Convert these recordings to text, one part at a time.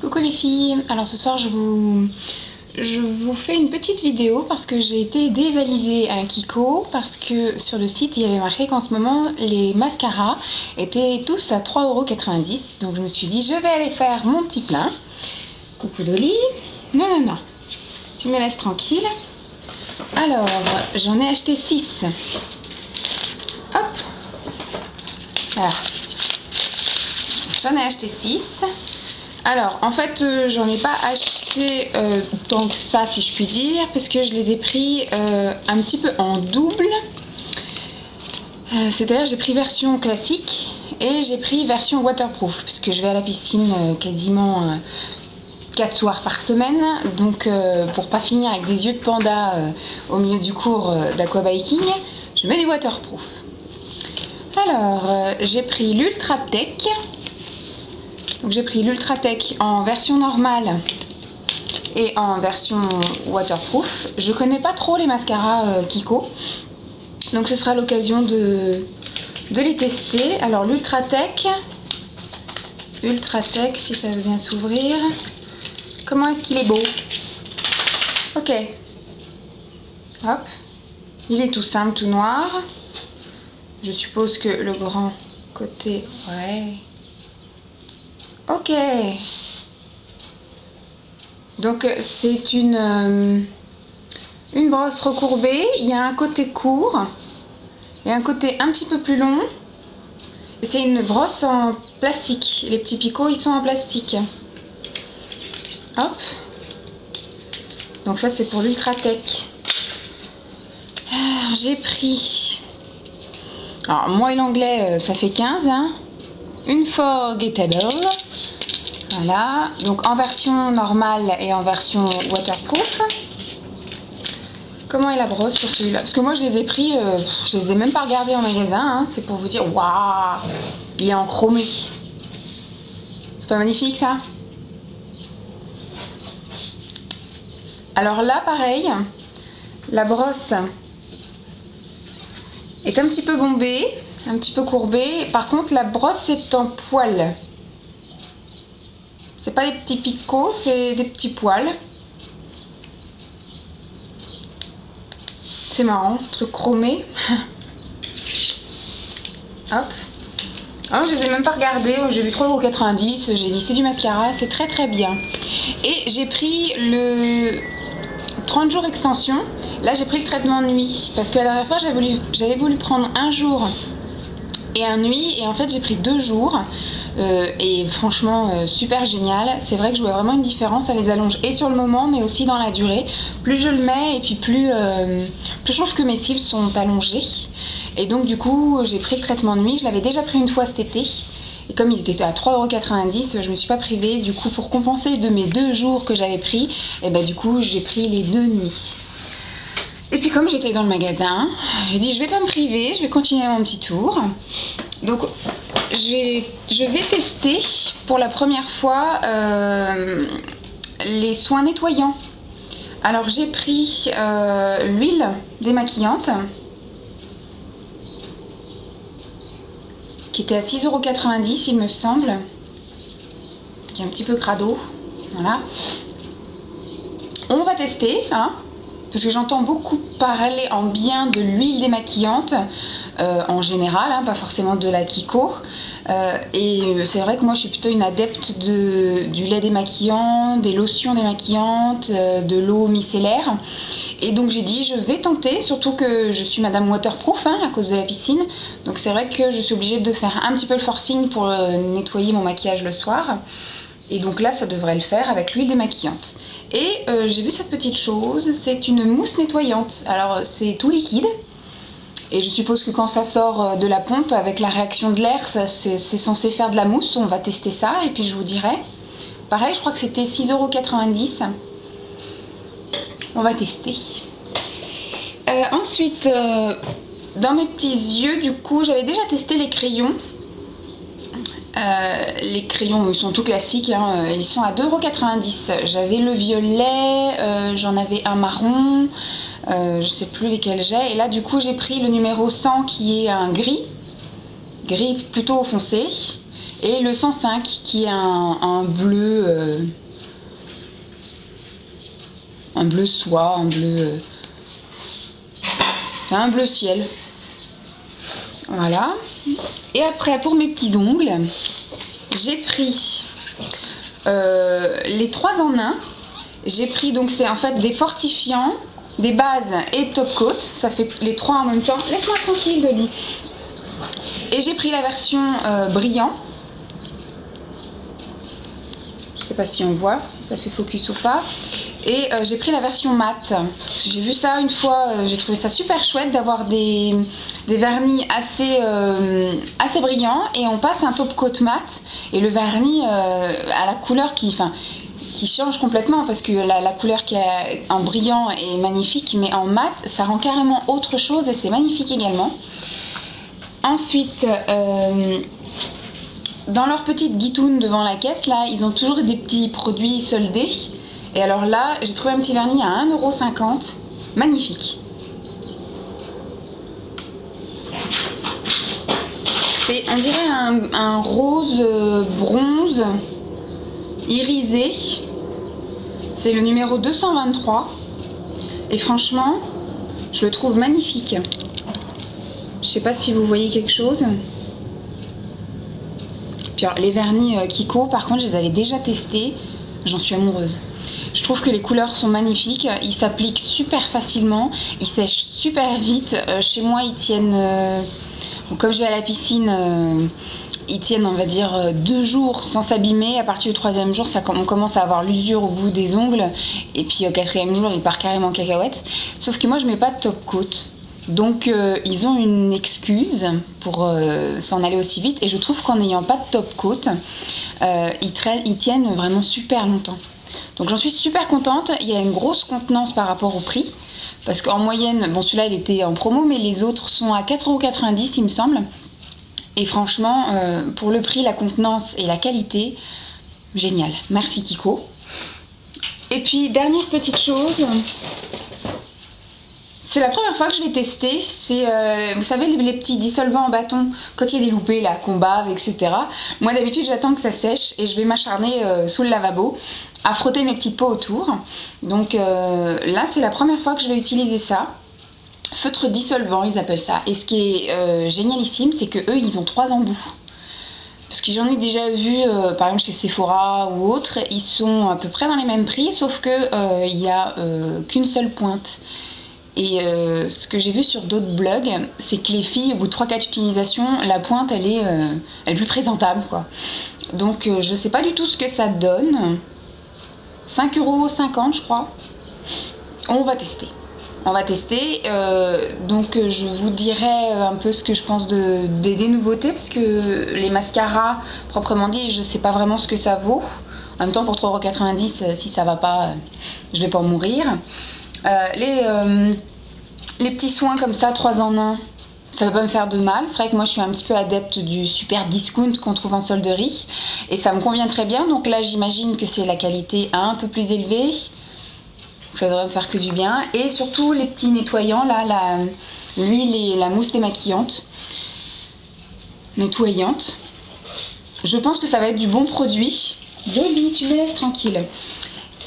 Coucou les filles, alors ce soir je vous fais une petite vidéo parce que j'ai été dévaliser un Kiko parce que sur le site il y avait marqué qu'en ce moment les mascaras étaient tous à 3,90 €, donc je me suis dit je vais aller faire mon petit plein. Coucou Dolly, non, tu me laisses tranquille. Alors j'en ai acheté 6, hop, voilà, j'en ai acheté 6. Alors, en fait, j'en ai pas acheté tant que ça, si je puis dire, parce que je les ai pris un petit peu en double. C'est-à-dire, j'ai pris version classique et j'ai pris version waterproof, parce que je vais à la piscine quasiment 4 soirs par semaine. Donc, pour pas finir avec des yeux de panda au milieu du cours d'aquabiking, je mets du waterproof. Alors, j'ai pris l'Ultratech. Donc j'ai pris l'Ultratech en version normale et en version waterproof. Je connais pas trop les mascaras Kiko, donc ce sera l'occasion de les tester. Alors l'Ultratech, si ça veut bien s'ouvrir. Comment est-ce qu'il est beau. Ok. Hop. Il est tout simple, tout noir. Je suppose que le grand côté... Ouais. Ok, donc c'est une brosse recourbée, il y a un côté court et un côté un petit peu plus long. Et c'est une brosse en plastique, les petits picots ils sont en plastique. Hop, donc ça c'est pour l'Ultratech. J'ai pris, alors moi et l'anglais ça fait 15, hein. Une Forgettable. Voilà, donc en version normale et en version waterproof. Comment est la brosse sur celui-là? Parce que moi je les ai pris, je les ai même pas regardés en magasin, hein. C'est pour vous dire, waouh, il est en chromé. C'est pas magnifique ça? Alors là pareil, la brosse est un petit peu bombée, un petit peu courbée. Par contre la brosse est en poil. C'est pas des petits picots, c'est des petits poils. C'est marrant, truc chromé. Hop. Alors, je les ai même pas regardés, j'ai vu 3,90 €, j'ai dit c'est du mascara, c'est très très bien. Et j'ai pris le 30 jours extension. Là j'ai pris le traitement de nuit, parce que la dernière fois j'avais voulu prendre un jour et un nuit, et en fait j'ai pris 2 jours. Et franchement super génial. C'est vrai que je vois vraiment une différence, ça les allonge et sur le moment mais aussi dans la durée. Plus je le mets et puis plus je trouve que mes cils sont allongés. Et donc du coup j'ai pris le traitement de nuit. Je l'avais déjà pris une fois cet été et comme ils étaient à 3,90 €, je me suis pas privée. Du coup pour compenser de mes 2 jours que j'avais pris, et ben du coup j'ai pris les 2 nuits. Et puis comme j'étais dans le magasin, j'ai dit je vais pas me priver, je vais continuer mon petit tour. Donc je vais tester pour la première fois les soins nettoyants. Alors j'ai pris l'huile démaquillante qui était à 6,90 € il me semble, qui est un petit peu crado. Voilà. On va tester, hein, parce que j'entends beaucoup parler en bien de l'huile démaquillante en général, hein, pas forcément de la Kiko. Et c'est vrai que moi je suis plutôt une adepte du lait démaquillant, des lotions démaquillantes, de l'eau micellaire. Et donc j'ai dit je vais tenter, surtout que je suis madame waterproof, hein, à cause de la piscine. Donc c'est vrai que je suis obligée de faire un petit peu le forcing pour nettoyer mon maquillage le soir. Et donc là ça devrait le faire avec l'huile démaquillante. Et j'ai vu cette petite chose, c'est une mousse nettoyante. Alors c'est tout liquide. Et je suppose que quand ça sort de la pompe avec la réaction de l'air, c'est censé faire de la mousse. On va tester ça et puis je vous dirai. Pareil, je crois que c'était 6,90 €. On va tester. Ensuite, dans mes petits yeux, du coup, j'avais déjà testé les crayons. Les crayons ils sont tout classiques, hein, ils sont à 2,90 €. J'avais le violet, j'en avais un marron, je sais plus lesquels j'ai. Et là du coup j'ai pris le numéro 100 qui est un gris plutôt foncé. et le 105 qui est un bleu soie, un bleu ciel. Voilà. Et après, pour mes petits ongles, j'ai pris les 3 en 1. J'ai pris, donc c'est en fait des fortifiants, des bases et top coat. Ça fait les 3 en même temps. Laisse-moi tranquille, Dolly. Et j'ai pris la version brillant. Je sais pas si on voit, si ça fait focus ou pas. Et j'ai pris la version mat. J'ai vu ça une fois, j'ai trouvé ça super chouette d'avoir des vernis assez brillants et on passe un top coat mat et le vernis à la couleur qui change complètement, parce que la couleur qui est en brillant est magnifique, mais en mat ça rend carrément autre chose et c'est magnifique également. Ensuite, dans leur petite guitoune devant la caisse, là, ils ont toujours des petits produits soldés. Et alors là, j'ai trouvé un petit vernis à 1,50 €. Magnifique. C'est, on dirait un rose bronze irisé. C'est le numéro 223. Et franchement, je le trouve magnifique. Je sais pas si vous voyez quelque chose. Puis alors, les vernis Kiko, par contre, je les avais déjà testés. J'en suis amoureuse. Je trouve que les couleurs sont magnifiques. Ils s'appliquent super facilement. Ils sèchent super vite. Chez moi, ils tiennent... comme je vais à la piscine, ils tiennent, on va dire, 2 jours sans s'abîmer. À partir du 3e jour, on commence à avoir l'usure au bout des ongles. Et puis au 4e jour, il part carrément en cacahuète. Sauf que moi, je mets pas de top coat. Donc ils ont une excuse pour s'en aller aussi vite, et je trouve qu'en n'ayant pas de top coat, ils tiennent vraiment super longtemps. Donc j'en suis super contente. Il y a une grosse contenance par rapport au prix, parce qu'en moyenne, bon, celui-là il était en promo, mais les autres sont à 4,90 € il me semble. Et franchement, pour le prix, la contenance et la qualité, génial. Merci Kiko. Et puis dernière petite chose, c'est la première fois que je vais tester. C'est, vous savez, les petits dissolvants en bâton, quand il y a des loupés là, qu'on bave, etc. Moi d'habitude j'attends que ça sèche et je vais m'acharner sous le lavabo à frotter mes petites peaux autour. Donc là c'est la première fois que je vais utiliser ça. Feutre dissolvant ils appellent ça. Et ce qui est génialissime, c'est que eux ils ont 3 embouts. Parce que j'en ai déjà vu, par exemple chez Sephora ou autre, ils sont à peu près dans les mêmes prix, sauf que il n'y a qu'une seule pointe. Et ce que j'ai vu sur d'autres blogs, c'est que les filles, au bout de 3-4 utilisations, la pointe elle est plus présentable, quoi. Donc je sais pas du tout ce que ça donne. 5,50 € je crois. On va tester. On va tester. Donc je vous dirai un peu ce que je pense des nouveautés, parce que les mascaras, proprement dit, je sais pas vraiment ce que ça vaut. En même temps, pour 3,90 €, si ça va pas, je vais pas en mourir. Les petits soins comme ça, 3 en 1, ça va pas me faire de mal. C'est vrai que moi je suis un petit peu adepte du super discount qu'on trouve en solderie, et ça me convient très bien. Donc là j'imagine que c'est la qualité un peu plus élevée, ça devrait me faire que du bien. Et surtout les petits nettoyants là, l'huile et la mousse démaquillante, nettoyante. Je pense que ça va être du bon produit. Dolly, tu me laisses tranquille.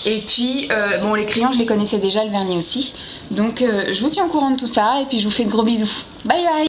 Et puis, bon, les crayons, je les connaissais déjà, le vernis aussi. Donc, je vous tiens au courant de tout ça, et puis je vous fais de gros bisous. Bye bye!